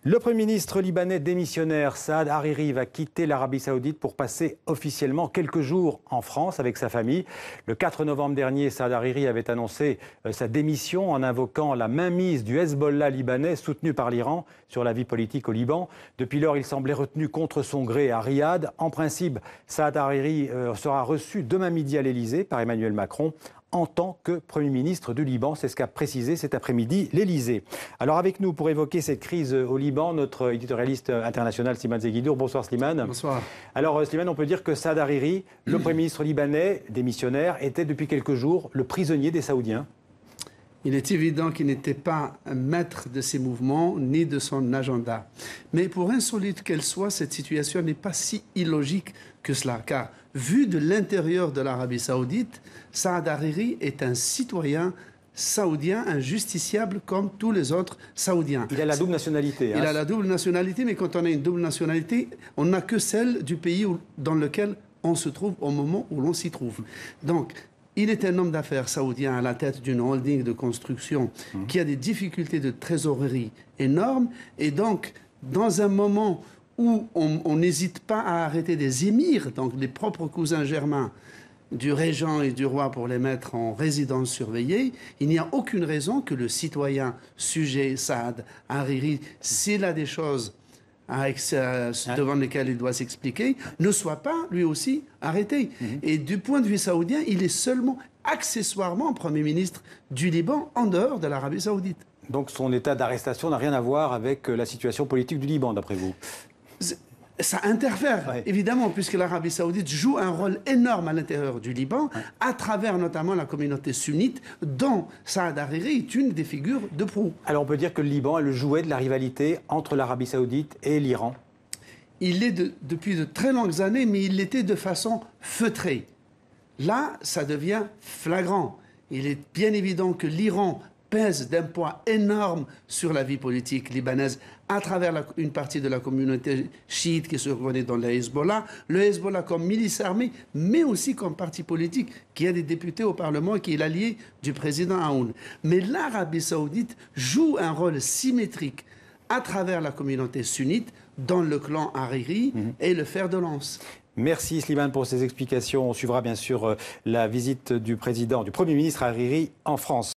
Le Premier ministre libanais démissionnaire Saad Hariri va quitter l'Arabie Saoudite pour passer officiellement quelques jours en France avec sa famille. Le 4 novembre dernier, Saad Hariri avait annoncé sa démission en invoquant la mainmise du Hezbollah libanais soutenu par l'Iran sur la vie politique au Liban. Depuis lors, il semblait retenu contre son gré à Riyad. En principe, Saad Hariri sera reçu demain midi à l'Élysée par Emmanuel Macron en tant que Premier ministre du Liban. C'est ce qu'a précisé cet après-midi l'Élysée. Alors avec nous pour évoquer cette crise au Liban, notre éditorialiste international Slimane Zeguidour. Bonsoir Slimane. Bonsoir. Alors Slimane, on peut dire que Saad Hariri, le Premier ministre libanais démissionnaire, était depuis quelques jours le prisonnier des Saoudiens. Il est évident qu'il n'était pas un maître de ses mouvements ni de son agenda. Mais pour insolite qu'elle soit, cette situation n'est pas si illogique que cela. Car, vu de l'intérieur de l'Arabie saoudite, Saad Hariri est un citoyen saoudien, un justiciable comme tous les autres saoudiens. Il a la double nationalité. Il a la double nationalité, mais quand on a une double nationalité, on n'a que celle du pays dans lequel on se trouve au moment où l'on s'y trouve. Donc, il est un homme d'affaires saoudien à la tête d'une holding de construction qui a des difficultés de trésorerie énormes. Et donc, dans un moment où on n'hésite pas à arrêter des émirs, donc les propres cousins germains du régent et du roi pour les mettre en résidence surveillée, il n'y a aucune raison que le citoyen sujet Saad Hariri, s'il a des choses devant lesquelles il doit s'expliquer, ne soit pas lui aussi arrêté. Et du point de vue saoudien, il est seulement accessoirement Premier ministre du Liban en dehors de l'Arabie saoudite. Donc son état d'arrestation n'a rien à voir avec la situation politique du Liban, d'après vous? Ça interfère, évidemment, puisque l'Arabie saoudite joue un rôle énorme à l'intérieur du Liban, à travers notamment la communauté sunnite, dont Saad Hariri est une des figures de proue. Alors on peut dire que le Liban est le jouet de la rivalité entre l'Arabie saoudite et l'Iran? Il l'est depuis de très longues années, mais il l'était de façon feutrée. Là, ça devient flagrant. Il est bien évident que l'Iran pèse d'un poids énorme sur la vie politique libanaise à travers une partie de la communauté chiite qui se reconnaît dans le Hezbollah. Le Hezbollah comme milice armée, mais aussi comme parti politique qui a des députés au Parlement et qui est l'allié du président Aoun. Mais l'Arabie saoudite joue un rôle symétrique à travers la communauté sunnite dans le clan Hariri et le fer de lance. Merci Slimane pour ces explications. On suivra bien sûr la visite du Premier ministre Hariri en France.